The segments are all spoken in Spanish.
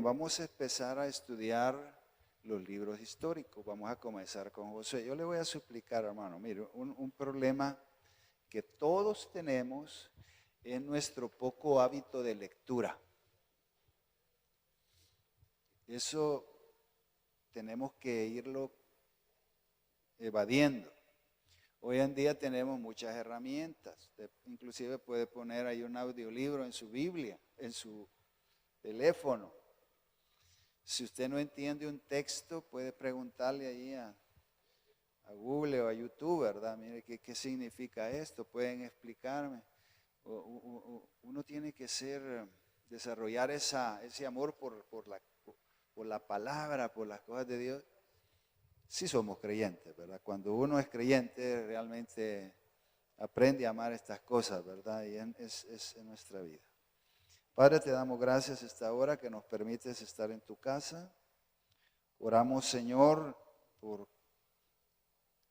vamos a empezar a estudiar los libros históricos. Vamos a comenzar con Josué. Yo le voy a suplicar, hermano, mire, un problema que todos tenemos es nuestro poco hábito de lectura. Eso tenemos que irlo evadiendo. Hoy en día tenemos muchas herramientas. Usted inclusive puede poner ahí un audiolibro en su Biblia, en su teléfono. Si usted no entiende un texto, puede preguntarle ahí a Google o a YouTube, ¿verdad? Mire, ¿qué significa esto? Pueden explicarme. Uno tiene que desarrollar ese amor por la palabra, por las cosas de Dios. Sí somos creyentes, ¿verdad? Cuando uno es creyente, realmente aprende a amar estas cosas, ¿verdad? Y es en nuestra vida. Padre, te damos gracias esta hora que nos permites estar en tu casa. Oramos, Señor, por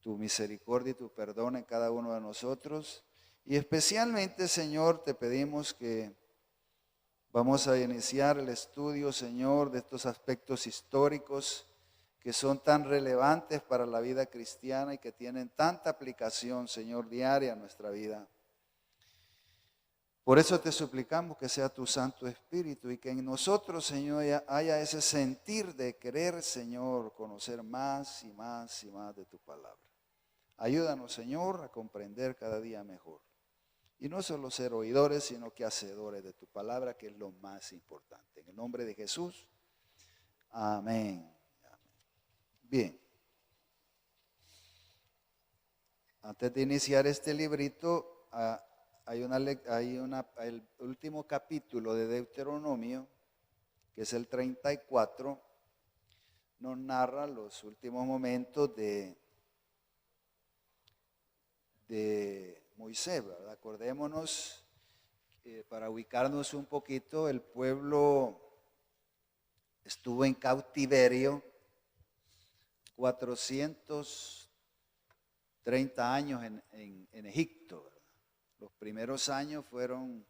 tu misericordia y tu perdón en cada uno de nosotros. Y especialmente, Señor, te pedimos que vamos a iniciar el estudio, Señor, de estos aspectos históricos que son tan relevantes para la vida cristiana y que tienen tanta aplicación, Señor, diaria en nuestra vida. Por eso te suplicamos que sea tu Santo Espíritu y que en nosotros, Señor, haya ese sentir de querer, Señor, conocer más y más y más de tu palabra. Ayúdanos, Señor, a comprender cada día mejor. Y no solo ser oidores, sino que hacedores de tu palabra, que es lo más importante. En el nombre de Jesús, amén. Bien, antes de iniciar este librito, el último capítulo de Deuteronomio, que es el 34, nos narra los últimos momentos de Moisés, ¿verdad? Acordémonos, para ubicarnos un poquito, el pueblo estuvo en cautiverio 430 años en Egipto, ¿verdad? Los primeros años fueron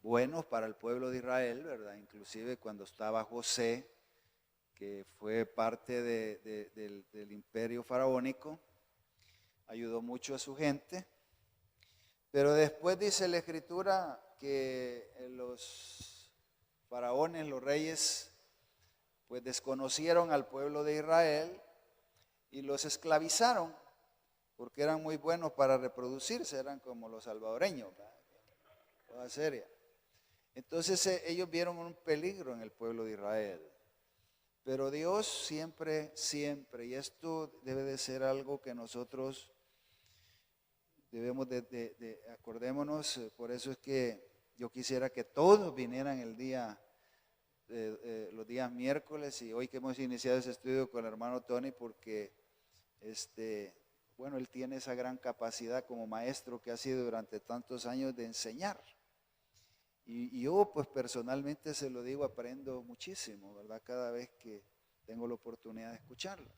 buenos para el pueblo de Israel, ¿verdad? Inclusive cuando estaba José, que fue parte del imperio faraónico, ayudó mucho a su gente. Pero después dice la Escritura que los faraones, los reyes, pues desconocieron al pueblo de Israel y los esclavizaron porque eran muy buenos para reproducirse, eran como los salvadoreños, toda seria. Entonces ellos vieron un peligro en el pueblo de Israel. Pero Dios siempre, y esto debe de ser algo que nosotros debemos acordémonos, por eso es que yo quisiera que todos vinieran los días miércoles, y hoy que hemos iniciado ese estudio con el hermano Tony, porque él tiene esa gran capacidad como maestro que ha sido durante tantos años de enseñar. Y yo pues personalmente se lo digo, aprendo muchísimo, ¿verdad? Cada vez que tengo la oportunidad de escucharlo.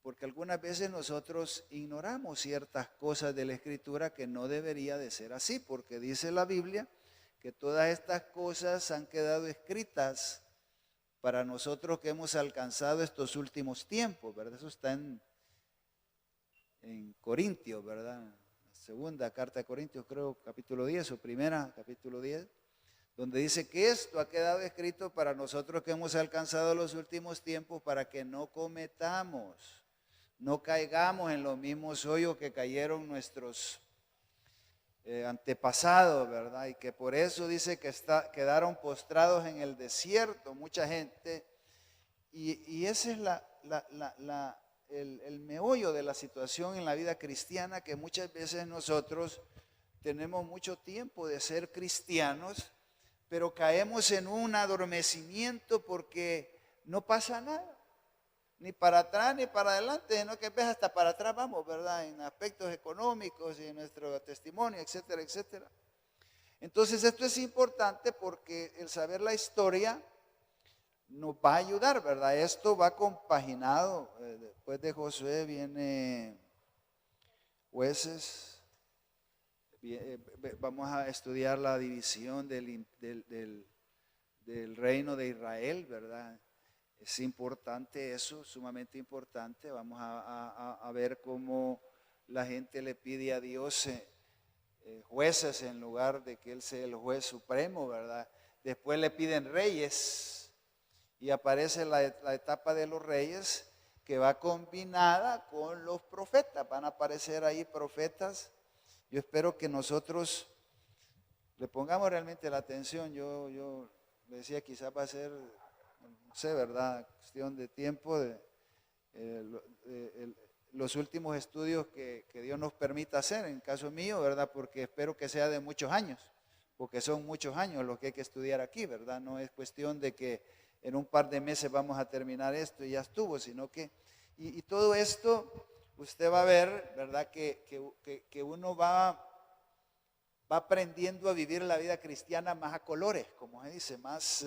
Porque algunas veces nosotros ignoramos ciertas cosas de la Escritura que no debería de ser así, porque dice la Biblia que todas estas cosas han quedado escritas para nosotros que hemos alcanzado estos últimos tiempos, ¿verdad? Eso está en Corintios, ¿verdad? Segunda carta de Corintios, creo, capítulo 10 o primera, capítulo 10, donde dice que esto ha quedado escrito para nosotros que hemos alcanzado los últimos tiempos, para que no caigamos en los mismos hoyos que cayeron nuestros antepasados, ¿verdad? Y que por eso dice que quedaron postrados en el desierto mucha gente, y ese es el meollo de la situación en la vida cristiana, que muchas veces nosotros tenemos mucho tiempo de ser cristianos, pero caemos en un adormecimiento porque no pasa nada, ni para atrás ni para adelante, sino que ves hasta para atrás vamos, ¿verdad? En aspectos económicos y en nuestro testimonio, etcétera, etcétera. Entonces esto es importante porque el saber la historia nos va a ayudar, ¿verdad? Esto va compaginado. Después de Josué viene Jueces. Vamos a estudiar la división del del reino de Israel, ¿verdad? Es importante eso, sumamente importante. Vamos a ver cómo la gente le pide a Dios jueces en lugar de que Él sea el juez supremo, ¿verdad? Después le piden reyes y aparece la etapa de los reyes que va combinada con los profetas. Van a aparecer ahí profetas. Yo espero que nosotros le pongamos realmente la atención. Yo decía, quizás va a ser, no sé, ¿verdad? Cuestión de tiempo, los últimos estudios que Dios nos permita hacer, en caso mío, ¿verdad? Porque espero que sea de muchos años, porque son muchos años los que hay que estudiar aquí, ¿verdad? No es cuestión de que en un par de meses vamos a terminar esto y ya estuvo, sino que, y todo esto, usted va a ver, ¿verdad? Que uno va aprendiendo a vivir la vida cristiana más a colores, como se dice, más,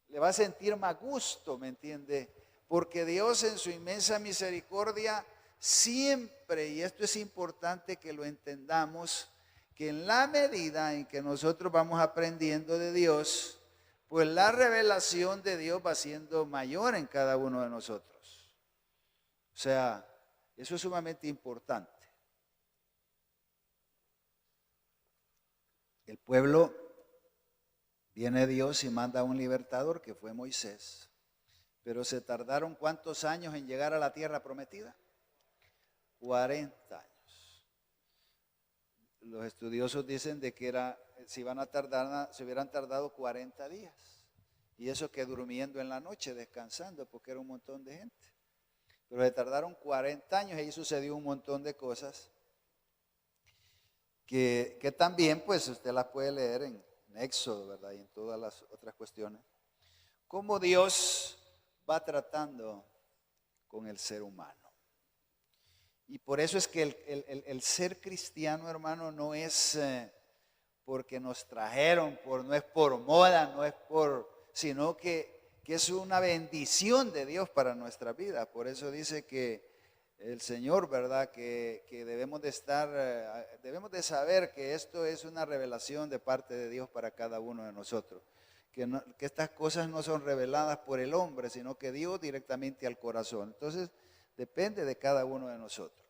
le va a sentir más gusto, ¿me entiende? Porque Dios en su inmensa misericordia siempre, y esto es importante que lo entendamos, que en la medida en que nosotros vamos aprendiendo de Dios, pues la revelación de Dios va siendo mayor en cada uno de nosotros. O sea, eso es sumamente importante. El pueblo viene Dios y manda a un libertador que fue Moisés. Pero se tardaron ¿cuántos años en llegar a la tierra prometida? 40 años. Los estudiosos dicen de que se hubieran tardado 40 días. Y eso que durmiendo en la noche, descansando, porque era un montón de gente. Pero se tardaron 40 años y ahí sucedió un montón de cosas que también pues usted las puede leer en Éxodo, ¿verdad? Y en todas las otras cuestiones. Cómo Dios va tratando con el ser humano. Y por eso es que el ser cristiano, hermano, no es porque nos trajeron, no es por moda, no es sino que es una bendición de Dios para nuestra vida. Por eso dice que el Señor, ¿verdad? Que debemos de saber que esto es una revelación de parte de Dios para cada uno de nosotros. Que estas cosas no son reveladas por el hombre, sino que Dios directamente al corazón. Entonces, depende de cada uno de nosotros.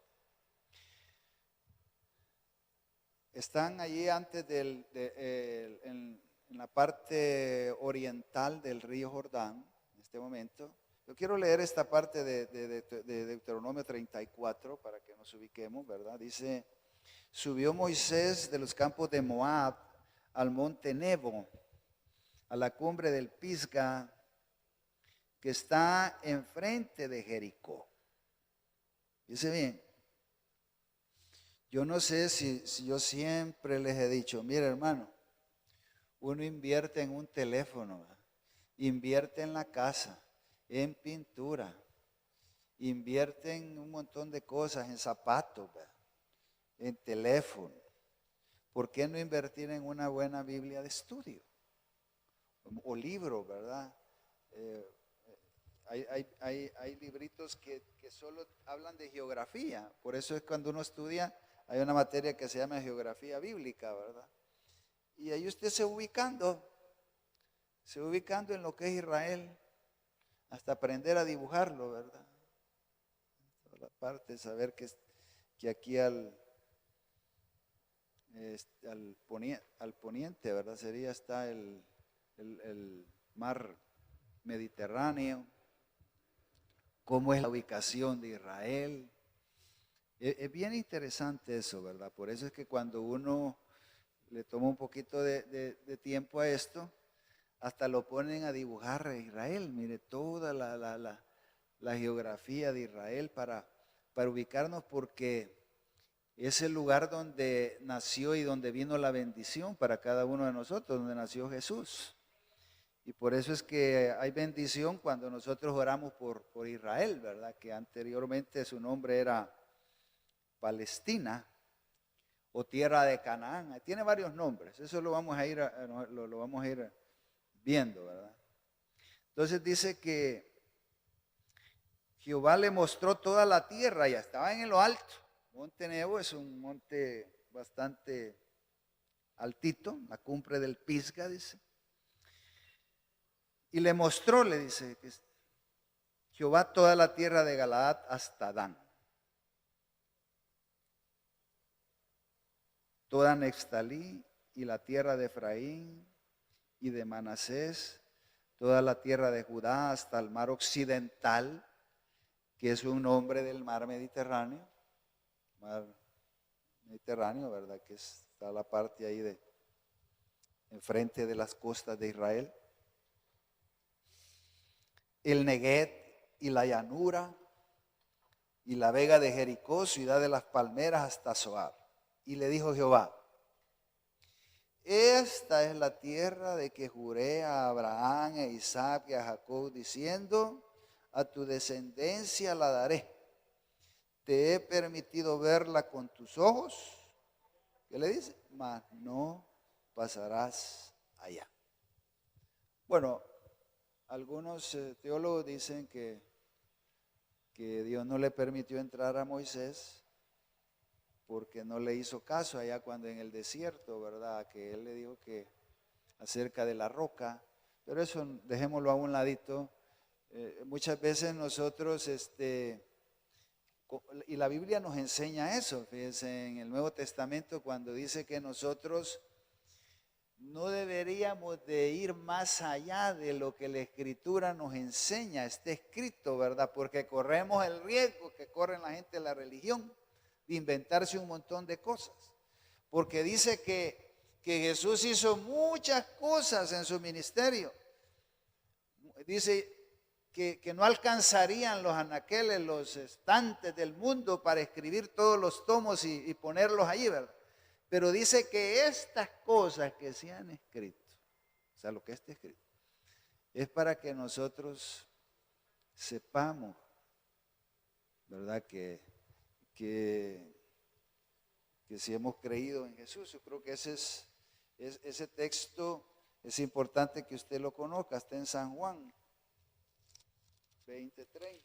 Están allí antes en la parte oriental del río Jordán, en este momento. Yo quiero leer esta parte de Deuteronomio 34 para que nos ubiquemos, ¿verdad? Dice, subió Moisés de los campos de Moab al monte Nebo, a la cumbre del Pisga, que está enfrente de Jericó. Dice bien, yo no sé si yo siempre les he dicho, mire hermano, uno invierte en un teléfono, ¿verdad? Invierte en la casa, en pintura, invierte en un montón de cosas, en zapatos, ¿verdad? En teléfono. ¿Por qué no invertir en una buena Biblia de estudio? O libro, ¿verdad? Hay libritos que solo hablan de geografía. Por eso es cuando uno estudia, hay una materia que se llama geografía bíblica, ¿verdad? Y ahí usted se va ubicando en lo que es Israel, hasta aprender a dibujarlo, ¿verdad? Toda la parte de saber que aquí al poniente, ¿verdad? Está el mar Mediterráneo, cómo es la ubicación de Israel. Es bien interesante eso, ¿verdad? Por eso es que cuando uno le toma un poquito de tiempo a esto, hasta lo ponen a dibujar a Israel. Mire, toda la geografía de Israel para ubicarnos, porque es el lugar donde nació y donde vino la bendición para cada uno de nosotros, donde nació Jesús. Y por eso es que hay bendición cuando nosotros oramos por Israel, ¿verdad? Que anteriormente su nombre era Palestina o tierra de Canaán. Tiene varios nombres, eso lo vamos a ir viendo, ¿verdad? Entonces dice que Jehová le mostró toda la tierra, ya estaba en lo alto. Monte Nebo es un monte bastante altito, la cumbre del Pisga, dice. Y le mostró, le dice, que Jehová toda la tierra de Galaad hasta Dan, toda Neftalí y la tierra de Efraín y de Manasés, toda la tierra de Judá hasta el mar occidental, que es un nombre del mar Mediterráneo, ¿verdad? Que está la parte ahí de enfrente de las costas de Israel. El Neguet y la llanura y la vega de Jericó, ciudad de las palmeras, hasta Zoar. Y le dijo Jehová: esta es la tierra de que juré a Abraham, a Isaac y a Jacob, diciendo: a tu descendencia la daré. Te he permitido verla con tus ojos. ¿Qué le dice? Mas no pasarás allá. Bueno, algunos teólogos dicen que Dios no le permitió entrar a Moisés porque no le hizo caso allá cuando en el desierto, ¿verdad? Que él le dijo que acerca de la roca, pero eso dejémoslo a un ladito. Muchas veces nosotros, y la Biblia nos enseña eso, fíjense en el Nuevo Testamento cuando dice que nosotros no deberíamos de ir más allá de lo que la Escritura nos enseña, está escrito, ¿verdad? Porque corremos el riesgo que corren la gente de la religión de inventarse un montón de cosas. Porque dice que Jesús hizo muchas cosas en su ministerio. Dice que no alcanzarían los anaqueles, los estantes del mundo para escribir todos los tomos y ponerlos allí, ¿verdad? Pero dice que estas cosas que se han escrito, o sea, lo que está escrito, es para que nosotros sepamos, ¿verdad? Que si hemos creído en Jesús. Yo creo que ese texto es importante que usted lo conozca. Está en San Juan 20:30.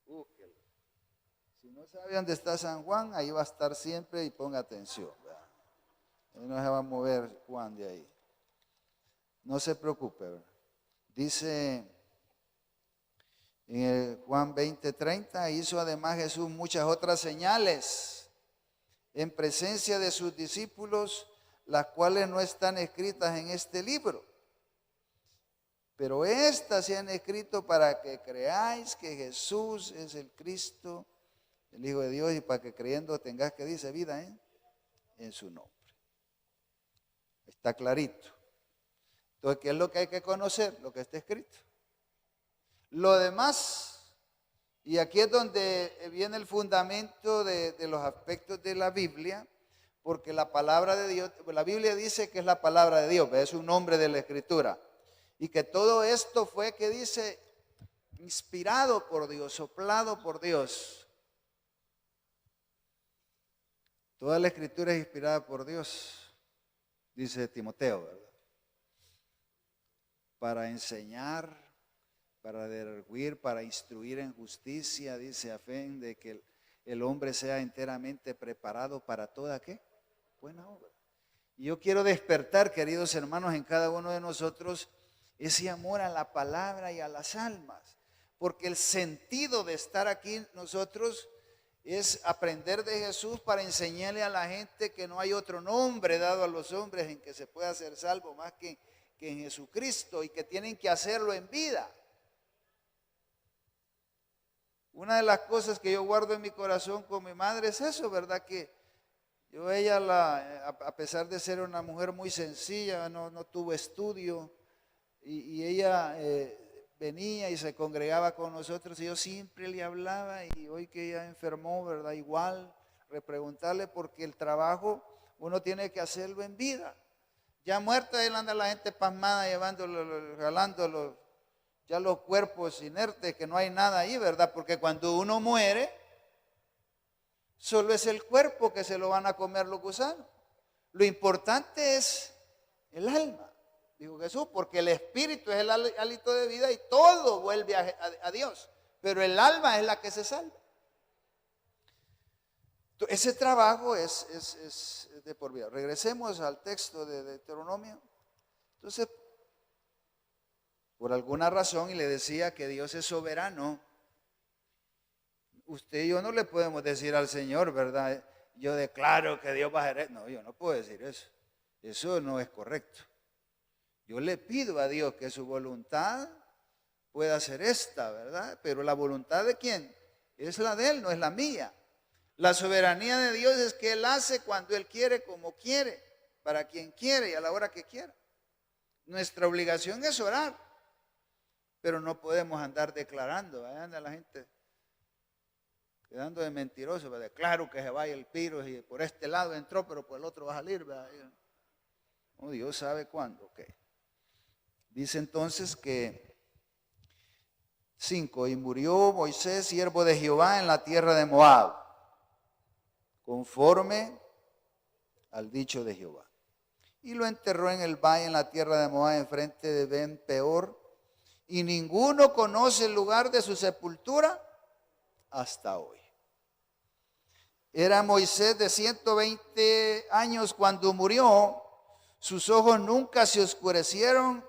Búsquelo. Si no sabe dónde está San Juan, ahí va a estar siempre y ponga atención, ¿verdad? Ahí no se va a mover Juan de ahí. No se preocupe, ¿verdad? Dice en el Juan 20:30, hizo además Jesús muchas otras señales en presencia de sus discípulos, las cuales no están escritas en este libro. Pero estas se han escrito para que creáis que Jesús es el Cristo, el Hijo de Dios, y para que creyendo tengas, que dice, vida en su nombre. Está clarito. Entonces, ¿qué es lo que hay que conocer? Lo que está escrito. Lo demás, y aquí es donde viene el fundamento de los aspectos de la Biblia, porque la palabra de Dios, la Biblia dice que es la palabra de Dios, es un nombre de la Escritura, y que todo esto fue, que dice, inspirado por Dios, soplado por Dios. Toda la Escritura es inspirada por Dios, dice Timoteo, ¿verdad? Para enseñar, para derguir, para instruir en justicia, dice, a fin de que el hombre sea enteramente preparado para toda, ¿qué? Buena obra. Y yo quiero despertar, queridos hermanos, en cada uno de nosotros ese amor a la palabra y a las almas, porque el sentido de estar aquí nosotros es aprender de Jesús para enseñarle a la gente que no hay otro nombre dado a los hombres en que se pueda ser salvo más que en Jesucristo, y que tienen que hacerlo en vida. Una de las cosas que yo guardo en mi corazón con mi madre es eso, ¿verdad? Que ella, a pesar de ser una mujer muy sencilla, no tuvo estudio, y ella venía y se congregaba con nosotros, y yo siempre le hablaba, y hoy que ella enfermó, ¿verdad? Igual, repreguntarle, porque el trabajo uno tiene que hacerlo en vida. Ya muerta, ahí anda la gente pasmada, llevándolo, jalándolo, ya los cuerpos inertes, que no hay nada ahí, ¿verdad? Porque cuando uno muere, solo es el cuerpo que se lo van a comer los gusanos. Lo importante es el alma, dijo Jesús, porque el espíritu es el hálito de vida y todo vuelve a Dios, pero el alma es la que se salva. Ese trabajo es de por vida. Regresemos al texto de Deuteronomio. Entonces, por alguna razón, y le decía que Dios es soberano, usted y yo no le podemos decir al Señor, ¿verdad? Yo declaro que Dios va a hacer. No, yo no puedo decir eso. Eso no es correcto. Yo le pido a Dios que su voluntad pueda ser esta, ¿verdad? Pero la voluntad de quién? Es la de Él, no es la mía. La soberanía de Dios es que Él hace cuando Él quiere, como quiere, para quien quiere y a la hora que quiera. Nuestra obligación es orar, pero no podemos andar declarando. Ahí anda la gente quedando de mentiroso. ¿Verdad? Claro que se vaya el virus y por este lado entró, pero por el otro va a salir. ¿Verdad? Oh, Dios sabe cuándo. Okay. Dice entonces que 5, y murió Moisés, siervo de Jehová, en la tierra de Moab, conforme al dicho de Jehová. Y lo enterró en el valle, en la tierra de Moab, enfrente de Ben Peor, y ninguno conoce el lugar de su sepultura hasta hoy. Era Moisés de 120 años cuando murió, sus ojos nunca se oscurecieron,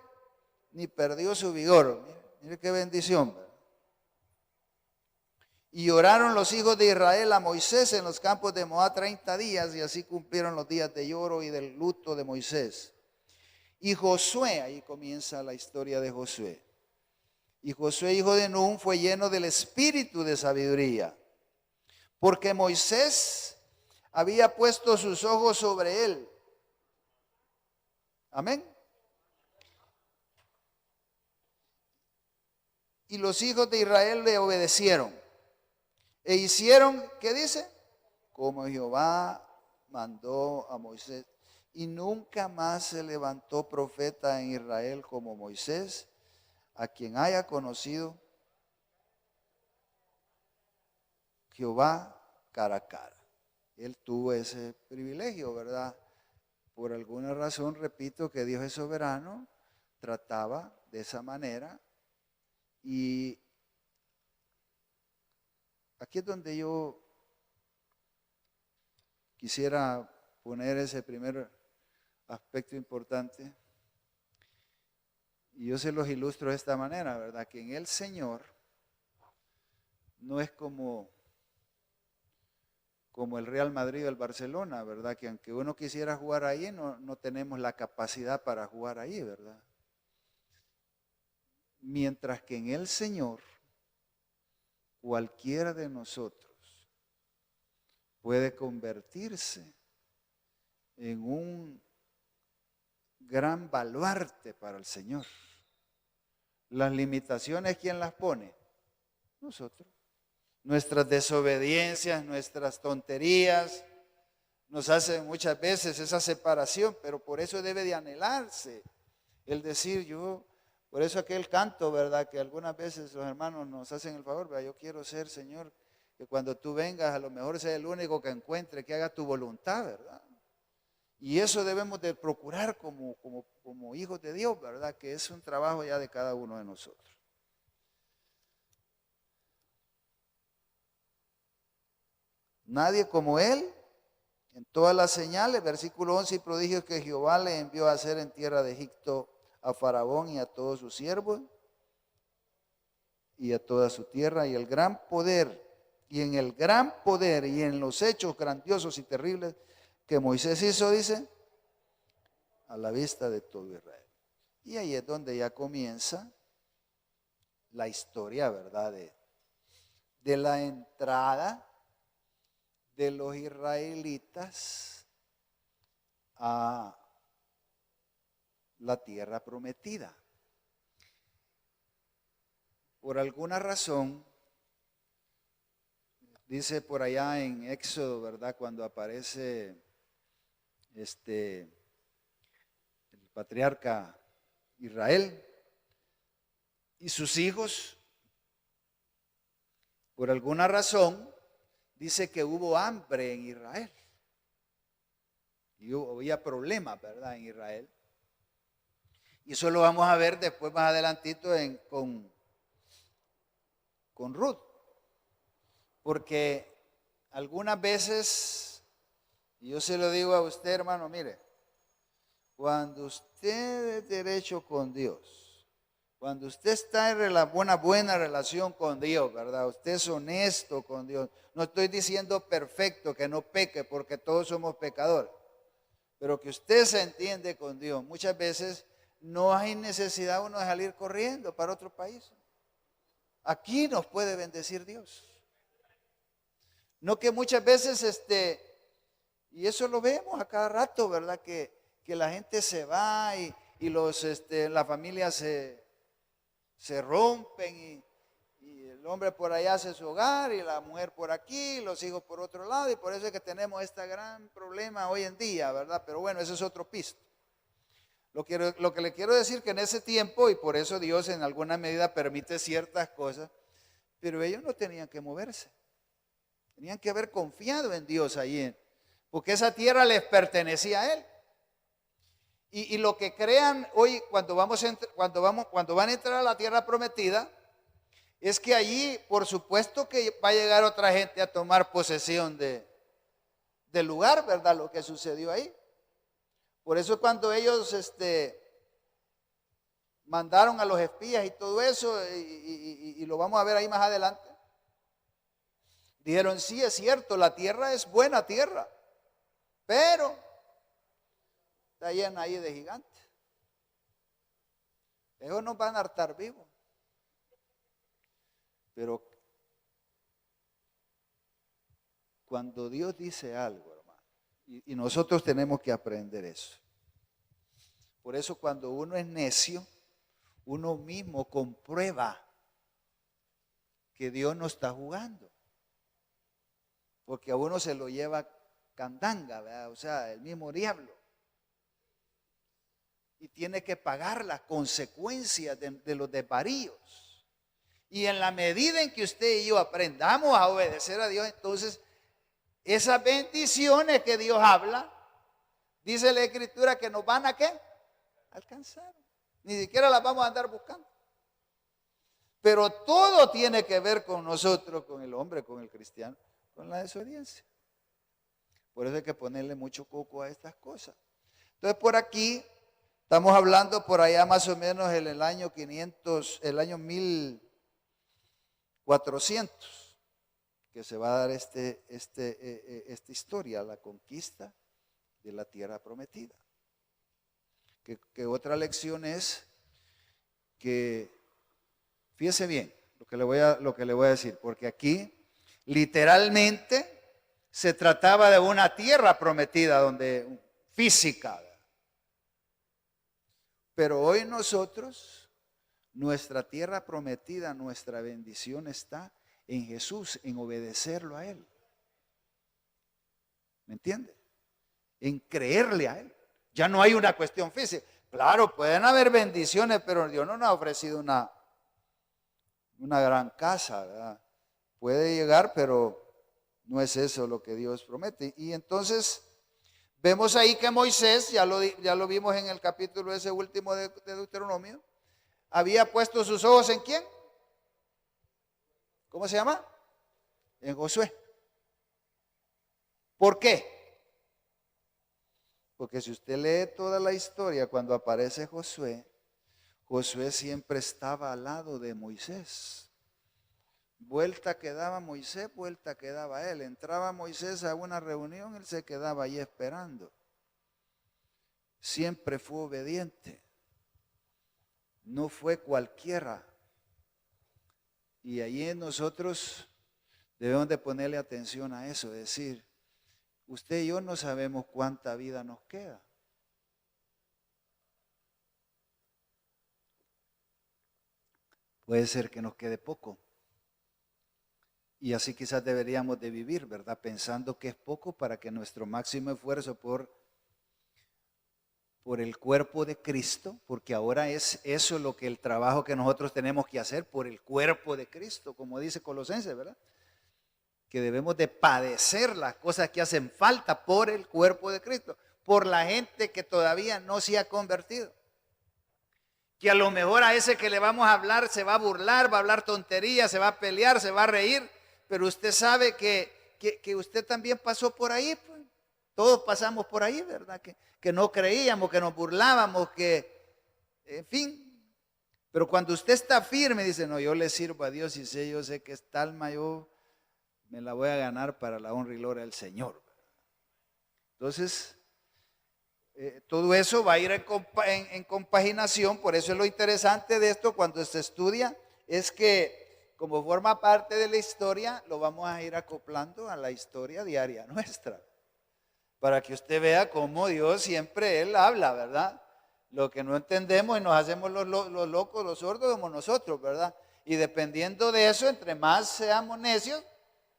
ni perdió su vigor. Mire qué bendición, ¿verdad? Y oraron los hijos de Israel a Moisés en los campos de Moab 30 días, y así cumplieron los días de lloro y del luto de Moisés. Y Josué, ahí comienza la historia de Josué. Y Josué, hijo de Nun, fue lleno del espíritu de sabiduría, porque Moisés había puesto sus ojos sobre él. Amén. Y los hijos de Israel le obedecieron e hicieron, ¿qué dice? Como Jehová mandó a Moisés. Y nunca más se levantó profeta en Israel como Moisés, a quien haya conocido Jehová cara a cara. Él tuvo ese privilegio, ¿verdad? Por alguna razón, repito, que Dios es soberano, trataba de esa manera. Y aquí es donde yo quisiera poner ese primer aspecto importante. Y yo se los ilustro de esta manera, ¿verdad? Que en el Señor no es como el Real Madrid o el Barcelona, ¿verdad? Que aunque uno quisiera jugar ahí, no tenemos la capacidad para jugar ahí, ¿verdad? Mientras que en el Señor, cualquiera de nosotros puede convertirse en un gran baluarte para el Señor. Las limitaciones, ¿quién las pone? Nosotros. Nuestras desobediencias, nuestras tonterías, nos hacen muchas veces esa separación, pero por eso debe de anhelarse el decir por eso aquel canto, ¿verdad? Que algunas veces los hermanos nos hacen el favor, ¿verdad? Yo quiero ser, Señor, que cuando tú vengas a lo mejor sea el único que encuentre, que haga tu voluntad, ¿verdad? Y eso debemos de procurar como hijos de Dios, ¿verdad? Que es un trabajo ya de cada uno de nosotros. Nadie como Él, en todas las señales, versículo 11, y prodigios que Jehová le envió a hacer en tierra de Egipto a Faraón y a todos sus siervos y a toda su tierra, y el gran poder, y en el gran poder y en los hechos grandiosos y terribles que Moisés hizo, dice, a la vista de todo Israel. Y ahí es donde ya comienza la historia, ¿verdad? De la entrada de los israelitas a la tierra prometida. Por alguna razón, dice por allá en Éxodo, ¿verdad? Cuando aparece el patriarca Israel y sus hijos, por alguna razón, dice que hubo hambre en Israel. Y había problemas, ¿verdad? En Israel. Y eso lo vamos a ver después más adelantito con Ruth. Porque algunas veces, y yo se lo digo a usted, hermano, mire, Cuando usted es derecho con Dios, cuando usted está en una buena relación con Dios, ¿verdad? Usted es honesto con Dios. No estoy diciendo perfecto, que no peque, porque todos somos pecadores. Pero que usted se entiende con Dios. Muchas veces no hay necesidad uno de salir corriendo para otro país. Aquí nos puede bendecir Dios. No que muchas veces, y eso lo vemos a cada rato, ¿verdad? Que la gente se va y la familia se rompen y el hombre por allá hace su hogar y la mujer por aquí, los hijos por otro lado, y por eso es que tenemos este gran problema hoy en día, ¿verdad? Pero bueno, ese es otro pisto. Lo que le quiero decir que en ese tiempo, y por eso Dios en alguna medida permite ciertas cosas, pero ellos no tenían que moverse. Tenían que haber confiado en Dios allí, porque esa tierra les pertenecía a Él. Y lo que crean hoy cuando van a entrar a la tierra prometida, es que allí, por supuesto que va a llegar otra gente a tomar posesión del lugar, ¿verdad? Lo que sucedió ahí. Por eso cuando ellos mandaron a los espías y todo eso, y lo vamos a ver ahí más adelante, dijeron, sí, es cierto, la tierra es buena tierra, pero está llena ahí de gigantes. Ellos nos van a hartar vivos. Pero cuando Dios dice algo, hermano, y nosotros tenemos que aprender eso. Por eso cuando uno es necio, uno mismo comprueba que Dios no está jugando. Porque a uno se lo lleva candanga, ¿verdad? O sea, el mismo diablo. Y tiene que pagar las consecuencias de los desvaríos. Y en la medida en que usted y yo aprendamos a obedecer a Dios, entonces esas bendiciones que Dios habla, dice la Escritura que nos van a ¿qué? Alcanzar. Ni siquiera las vamos a andar buscando. Pero todo tiene que ver con nosotros, con el hombre, con el cristiano, con la desobediencia. Por eso hay que ponerle mucho coco a estas cosas. Entonces por aquí estamos hablando por allá más o menos en el año 500, el año 1400, que se va a dar esta historia, la conquista de la tierra prometida. Que otra lección es que, fíjese bien lo que le voy a decir, porque aquí literalmente se trataba de una tierra prometida, física. Pero hoy nosotros, nuestra tierra prometida, nuestra bendición está en Jesús, en obedecerlo a Él. ¿Me entiende? En creerle a Él. Ya no hay una cuestión física. Claro, pueden haber bendiciones, pero Dios no nos ha ofrecido una gran casa, ¿verdad? Puede llegar, pero no es eso lo que Dios promete. Y entonces vemos ahí que Moisés, ya lo vimos en el capítulo ese último de Deuteronomio, había puesto sus ojos ¿en quién? ¿Cómo se llama? En Josué. ¿Por qué? Porque si usted lee toda la historia, cuando aparece Josué, Josué siempre estaba al lado de Moisés. Vuelta que daba Moisés, vuelta que daba él. Entraba Moisés a una reunión, él se quedaba ahí esperando. Siempre fue obediente. No fue cualquiera. Y allí nosotros debemos de ponerle atención a eso, decir, usted y yo no sabemos cuánta vida nos queda. Puede ser que nos quede poco. Y así quizás deberíamos de vivir, ¿verdad? Pensando que es poco para que nuestro máximo esfuerzo por el cuerpo de Cristo, porque ahora es eso lo que el trabajo que nosotros tenemos que hacer por el cuerpo de Cristo, como dice Colosenses, ¿verdad? Que debemos de padecer las cosas que hacen falta por el cuerpo de Cristo, por la gente que todavía no se ha convertido. Que a lo mejor a ese que le vamos a hablar se va a burlar, va a hablar tonterías, se va a pelear, se va a reír, pero usted sabe que usted también pasó por ahí, pues. Todos pasamos por ahí, ¿verdad? Que no creíamos, que nos burlábamos, en fin. Pero cuando usted está firme, dice, no, yo le sirvo a Dios y yo sé que esta alma yo me la voy a ganar para la honra y gloria del Señor. Entonces, todo eso va a ir en compaginación. Por eso es lo interesante de esto cuando se estudia, es que como forma parte de la historia, lo vamos a ir acoplando a la historia diaria nuestra, para que usted vea cómo Dios siempre, Él habla, ¿verdad? Lo que no entendemos y nos hacemos los locos, los sordos, somos nosotros, ¿verdad? Y dependiendo de eso, entre más seamos necios,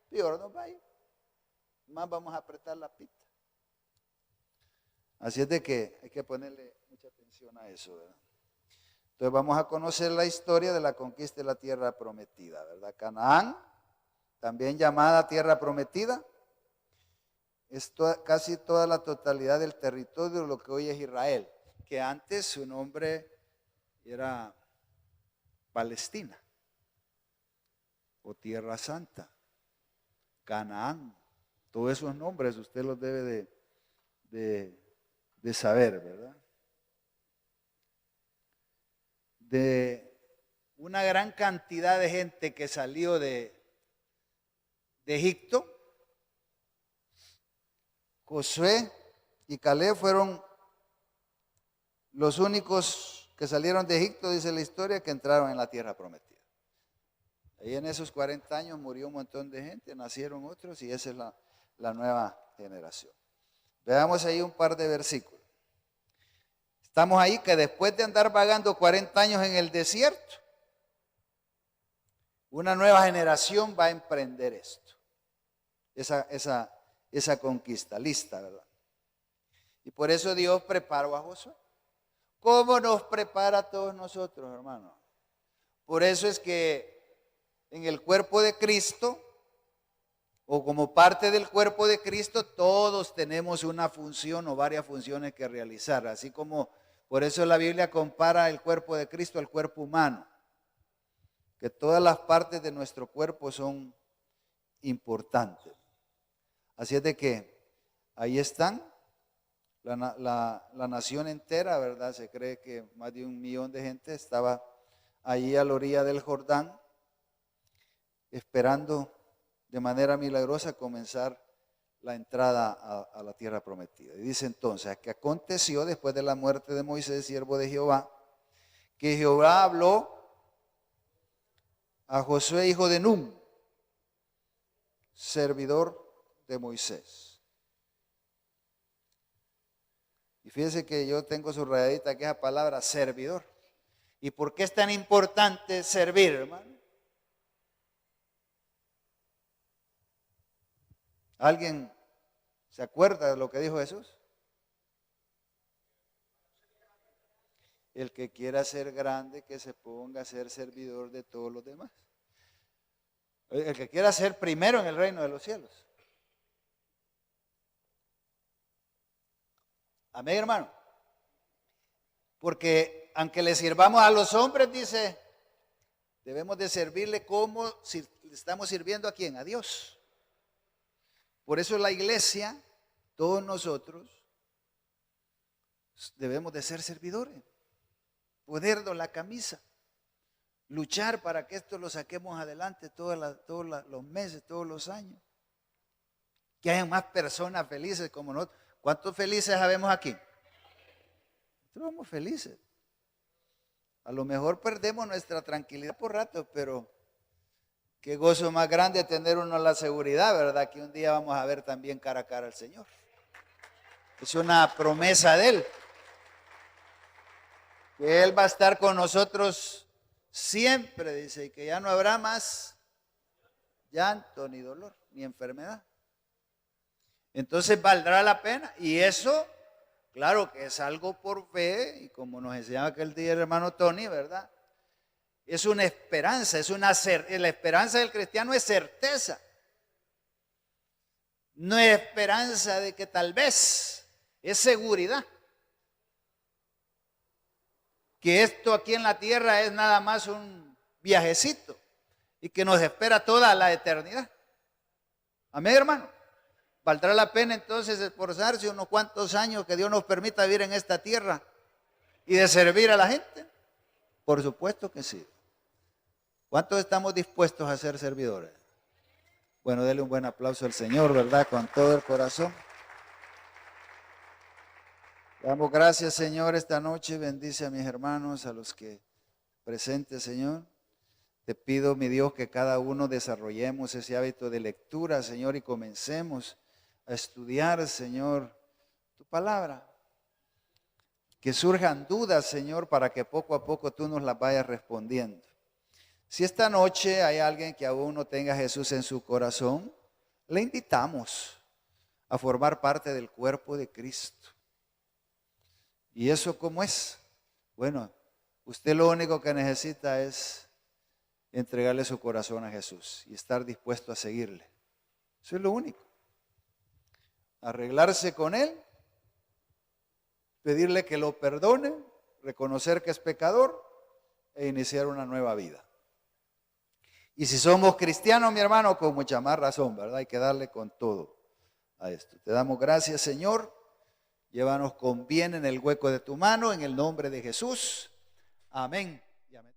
peor nos va a ir. Más vamos a apretar la pita. Así es de que hay que ponerle mucha atención a eso, ¿verdad? Entonces vamos a conocer la historia de la conquista de la tierra prometida, ¿verdad? Canaán, también llamada tierra prometida, es casi toda la totalidad del territorio de lo que hoy es Israel, que antes su nombre era Palestina o Tierra Santa, Canaán. Todos esos nombres usted los debe de saber, ¿verdad? De una gran cantidad de gente que salió de Egipto, Josué y Caleb fueron los únicos que salieron de Egipto, dice la historia, que entraron en la tierra prometida. Ahí en esos 40 años murió un montón de gente, nacieron otros y esa es la nueva generación. Veamos ahí un par de versículos. Estamos ahí que después de andar vagando 40 años en el desierto, una nueva generación va a emprender esto, esa conquista, lista, ¿verdad? Y por eso Dios preparó a Josué. ¿Cómo nos prepara a todos nosotros, hermanos? Por eso es que en el cuerpo de Cristo, o como parte del cuerpo de Cristo, todos tenemos una función o varias funciones que realizar, así como por eso la Biblia compara el cuerpo de Cristo al cuerpo humano, que todas las partes de nuestro cuerpo son importantes. Así es de que ahí están la nación entera, ¿verdad? Se cree que más de 1 millón de gente estaba allí a la orilla del Jordán, esperando de manera milagrosa comenzar la entrada a la tierra prometida. Y dice entonces, que aconteció después de la muerte de Moisés, siervo de Jehová, que Jehová habló a Josué, hijo de Nun, servidor de Moisés. Y fíjense que yo tengo subrayadita que esa palabra servidor. ¿Y por qué es tan importante servir, hermano? ¿Alguien se acuerda de lo que dijo Jesús? El que quiera ser grande, que se ponga a ser servidor de todos los demás. El que quiera ser primero en el reino de los cielos. Amén, hermano. Porque aunque le sirvamos a los hombres, dice, debemos de servirle como si le estamos sirviendo a quién, a Dios. Por eso la iglesia, todos nosotros, debemos de ser servidores, ponernos la camisa, luchar para que esto lo saquemos adelante todos los meses, todos los años. Que haya más personas felices como nosotros. ¿Cuántos felices habemos aquí? Nosotros somos felices. A lo mejor perdemos nuestra tranquilidad por rato, pero qué gozo más grande tener uno la seguridad, ¿verdad? Que un día vamos a ver también cara a cara al Señor. Es una promesa de Él. Que Él va a estar con nosotros siempre, dice, y que ya no habrá más llanto, ni dolor, ni enfermedad. Entonces valdrá la pena. Y eso, claro que es algo por fe, y como nos enseñaba aquel día el hermano Tony, ¿verdad? Es una esperanza, la esperanza del cristiano es certeza. No es esperanza de que tal vez, es seguridad. Que esto aquí en la tierra es nada más un viajecito y que nos espera toda la eternidad. Amén, hermano. ¿Valdrá la pena entonces esforzarse unos cuantos años que Dios nos permita vivir en esta tierra y de servir a la gente? Por supuesto que sí. ¿Cuántos estamos dispuestos a ser servidores? Bueno, denle un buen aplauso al Señor, ¿verdad? Con todo el corazón. Damos gracias, Señor, esta noche. Bendice a mis hermanos, a los que presentes, Señor. Te pido, mi Dios, que cada uno desarrollemos ese hábito de lectura, Señor, y comencemos a estudiar, Señor, tu palabra. Que surjan dudas, Señor, para que poco a poco tú nos las vayas respondiendo. Si esta noche hay alguien que aún no tenga a Jesús en su corazón, le invitamos a formar parte del cuerpo de Cristo. ¿Y eso cómo es? Bueno, usted lo único que necesita es entregarle su corazón a Jesús y estar dispuesto a seguirle. Eso es lo único. Arreglarse con Él, pedirle que lo perdone, reconocer que es pecador e iniciar una nueva vida. Y si somos cristianos, mi hermano, con mucha más razón, ¿verdad? Hay que darle con todo a esto. Te damos gracias, Señor. Llévanos con bien en el hueco de tu mano, en el nombre de Jesús. Amén.